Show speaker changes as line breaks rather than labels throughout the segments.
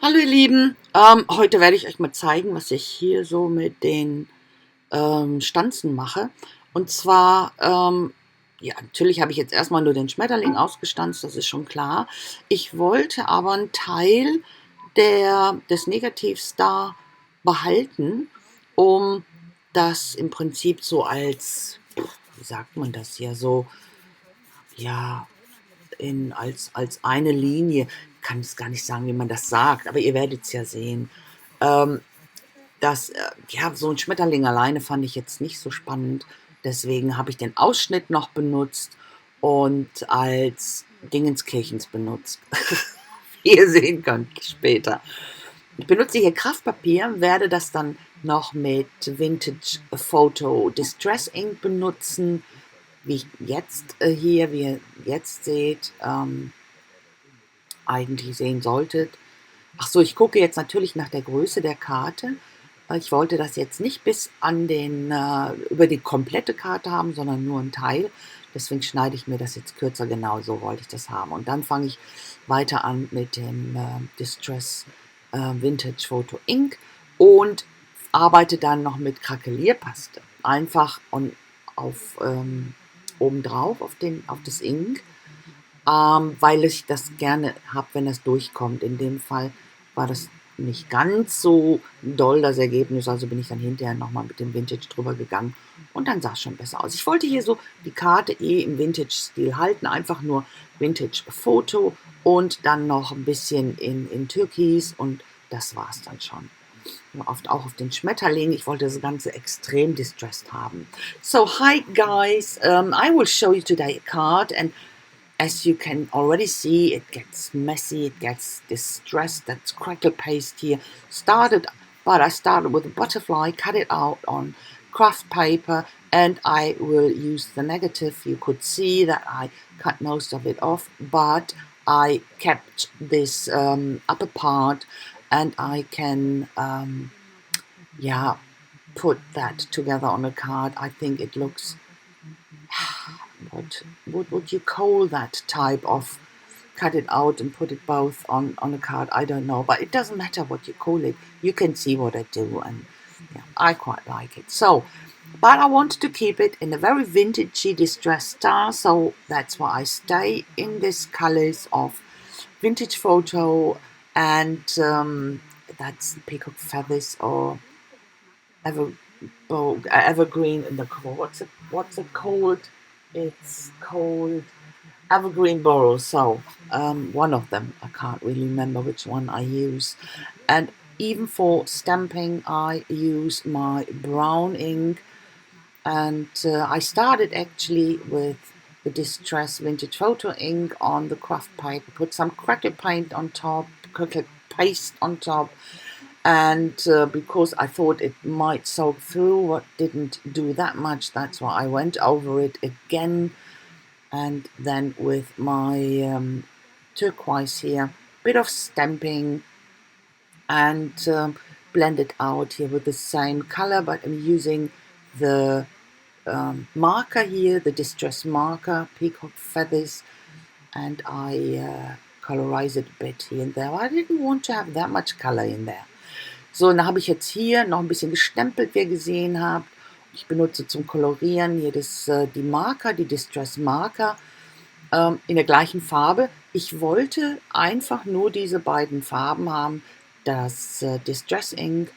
Hallo ihr Lieben, heute werde ich euch mal zeigen, was ich hier so mit den Stanzen mache. Und zwar, ja, natürlich habe ich jetzt erstmal nur den Schmetterling ausgestanzt, das ist schon klar. Ich wollte aber einen Teil des Negativs da behalten, um das im Prinzip so als, wie sagt man das hier, so, ja, als eine Linie, kann es gar nicht sagen, wie man das sagt, aber ihr werdet es ja sehen. Ähm, ja, so ein Schmetterling alleine fand ich jetzt nicht so spannend. Deswegen habe ich den Ausschnitt noch benutzt und als Dingenskirchens benutzt. Wie ihr sehen könnt später. Ich benutze hier Kraftpapier, werde das dann noch mit Vintage Photo Distress Ink benutzen, wie ihr jetzt seht, eigentlich sehen solltet. Ach so, ich gucke jetzt natürlich nach der Größe der Karte. Ich wollte das jetzt nicht bis an über die komplette Karte haben, sondern nur einen Teil. Deswegen schneide ich mir das jetzt kürzer, genau so wollte ich das haben. Und dann fange ich weiter an mit dem Distress Vintage Photo Ink und arbeite dann noch mit Krakelierpaste. Einfach und auf, obendrauf auf das Ink, weil ich das gerne habe, wenn das durchkommt. In dem Fall war das nicht ganz so doll, das Ergebnis, also bin ich dann hinterher nochmal mit dem Vintage drüber gegangen und dann sah es schon besser aus. Ich wollte hier so die Karte im Vintage-Stil halten, einfach nur Vintage-Foto und dann noch ein bisschen in Türkis und das war es dann schon. Oft auch auf den Schmetterling. Ich wollte das Ganze extrem distressed haben. So, hi guys, I will show you today a card and as you can already see, it gets messy, it gets distressed. That's crackle paste here. But I started with a butterfly, cut it out on craft paper, and I will use the negative. You could see that I cut most of it off, but I kept this upper part, and I can, yeah, put that together on a card. I think it looks, what would you call that type of cut it out and put it both on a card? I don't know, but it doesn't matter what you call it. You can see what I do, and yeah, I quite like it. So, but I wanted to keep it in a very vintagey distressed style, so that's why I stay in these colors of vintage photo, and that's peacock feathers or ever evergreen in the what's it called? It's called evergreen borrow. So one of them, I can't really remember which one I use. And even for stamping, I use my brown ink. And I started actually with the Distress Vintage Photo ink on the craft paper, put some crackle paint on top, crackle paste on top, and because I thought it might soak through, what didn't do that much, that's why I went over it again, and then with my turquoise here, bit of stamping, and blend it out here with the same color, but I'm using the marker here, the distress marker, peacock feathers, and I colorize it a bit here and there. I didn't want to have that much color in there. So, und dann habe ich jetzt hier noch ein bisschen gestempelt, wie ihr gesehen habt. Ich benutze zum Kolorieren hier die Marker, die Distress Marker, in der gleichen Farbe. Ich wollte einfach nur diese beiden Farben haben, das Distress Ink,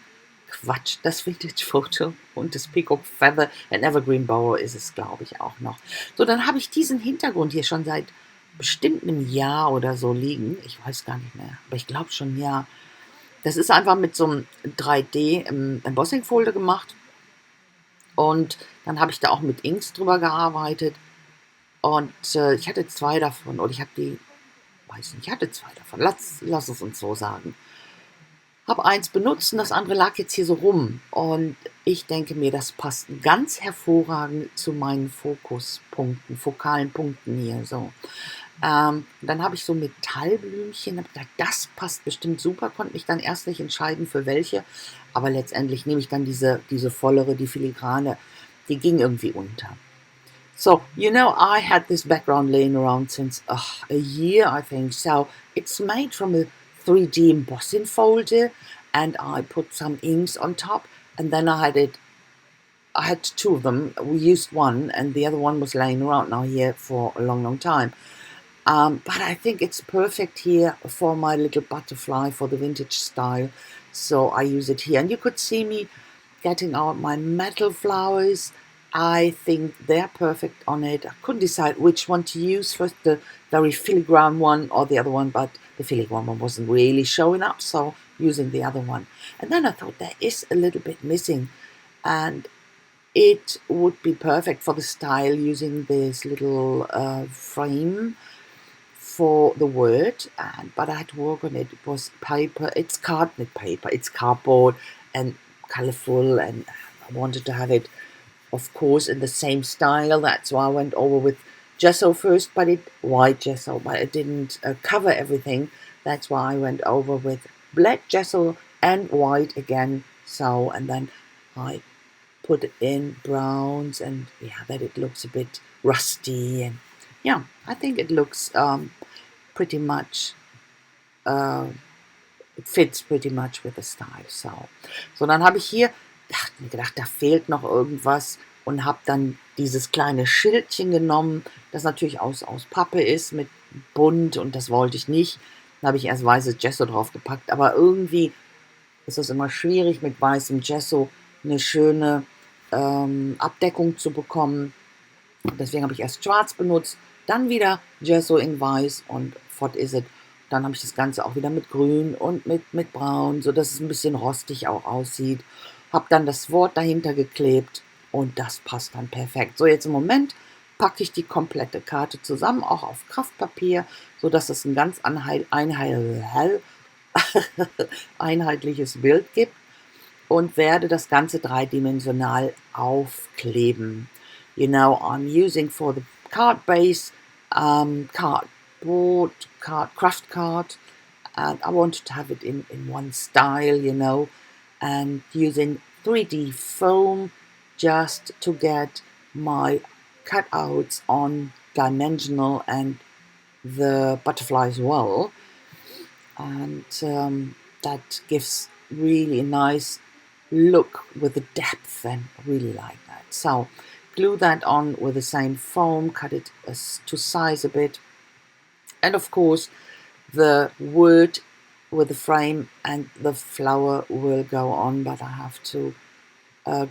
Quatsch, das Vintage Photo und das Peacock Feather, ein Evergreen Bower ist es, glaube ich, auch noch. So, dann habe ich diesen Hintergrund hier schon seit bestimmt einem Jahr oder so liegen. Ich weiß gar nicht mehr, aber ich glaube schon ein Jahr. Das ist einfach mit so einem 3D Embossing Folder gemacht. Und dann habe ich da auch mit Inks drüber gearbeitet. Und ich hatte zwei davon. Oder ich habe weiß nicht, ich hatte zwei davon. Lass es uns so sagen. Habe eins benutzt und das andere lag jetzt hier so rum. Und ich denke mir, das passt ganz hervorragend zu meinen Fokuspunkten, fokalen Punkten hier. So. Dann habe ich so Metallblümchen, habe gedacht, das passt bestimmt super, konnte mich dann erst nicht entscheiden für welche, aber letztendlich nehme ich dann diese vollere, die filigrane, die ging irgendwie unter. So, you know, I had this background laying around since a year, I think, so it's made from a 3D embossing folder, and I put some inks on top, and then I had two of them. We used one, and the other one was laying around now here for a long, long time. But I think it's perfect here for my little butterfly for the vintage style. So I use it here. And you could see me getting out my metal flowers. I think they're perfect on it. I couldn't decide which one to use first, the very filigrane one or the other one, but the filigrane one wasn't really showing up, so using the other one. And then I thought there is a little bit missing, and it would be perfect for the style using this little frame for the word, but I had to work on it. It was paper, it's cardboard paper, it's cardboard and colorful, and I wanted to have it, of course, in the same style. That's why I went over with gesso first, white gesso, but it didn't cover everything. That's why I went over with black gesso and white again. So, and then I put it in browns, and yeah, that it looks a bit rusty, and yeah, I think it looks pretty much, it fits pretty much with the style. So dann habe ich hier mir gedacht, da fehlt noch irgendwas, und habe dann dieses kleine Schildchen genommen, das natürlich aus Pappe ist, mit bunt, und das wollte ich nicht. Dann habe ich erst weißes Gesso drauf gepackt, aber irgendwie ist es immer schwierig, mit weißem Gesso eine schöne Abdeckung zu bekommen. Deswegen habe ich erst schwarz benutzt, dann wieder Gesso in weiß, und fort is it. Dann habe ich das Ganze auch wieder mit grün und mit braun, sodass es ein bisschen rostig auch aussieht. Habe dann das Wort dahinter geklebt, und das passt dann perfekt. So, jetzt im Moment packe ich die komplette Karte zusammen, auch auf Kraftpapier, sodass es ein ganz einheitliches Bild gibt, und werde das Ganze dreidimensional aufkleben. You know, I'm using for the card base cardboard, craft card, and I wanted to have it in one style, you know, and using 3D foam just to get my cutouts on dimensional and the butterfly as well, and that gives really a nice look with the depth, and I really like that. So glue that on with the same foam, cut it to size a bit, and of course the word with the frame and the flower will go on, but I have to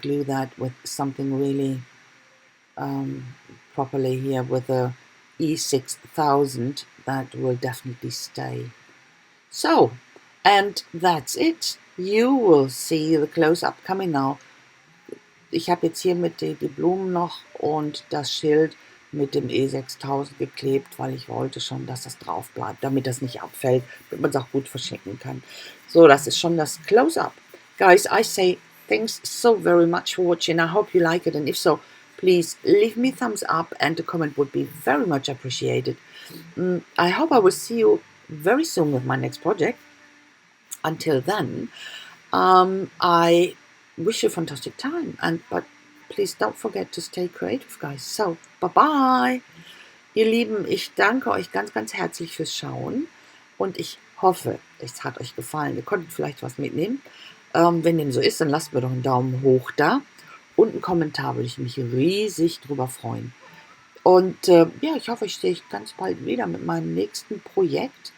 glue that with something really properly here with a E6000. That will definitely stay. So, and that's it. You will see the close-up coming now. Ich habe jetzt hier mit die Blumen noch und das Schild mit dem E6000 geklebt, weil ich wollte schon, dass das drauf bleibt, damit das nicht abfällt, damit man es auch gut verschicken kann. So, das ist schon das Close-up. Guys, I say thanks so very much for watching. I hope you like it, and if so, please leave me a thumbs up, and a comment would be very much appreciated. I hope I will see you very soon with my next project. Until then, I wish you a fantastic time, but please don't forget to stay creative, guys. So, bye-bye. Ihr Lieben, ich danke euch ganz, ganz herzlich fürs Schauen, und ich hoffe, es hat euch gefallen. Ihr konntet vielleicht was mitnehmen. Wenn dem so ist, dann lasst mir doch einen Daumen hoch da, und einen Kommentar, würde ich mich riesig drüber freuen. Und ja, ich hoffe, ich sehe euch ganz bald wieder mit meinem nächsten Projekt.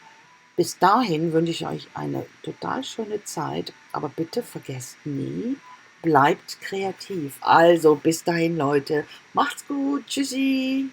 Bis dahin wünsche ich euch eine total schöne Zeit, aber bitte vergesst nie, bleibt kreativ. Also bis dahin, Leute, macht's gut, tschüssi!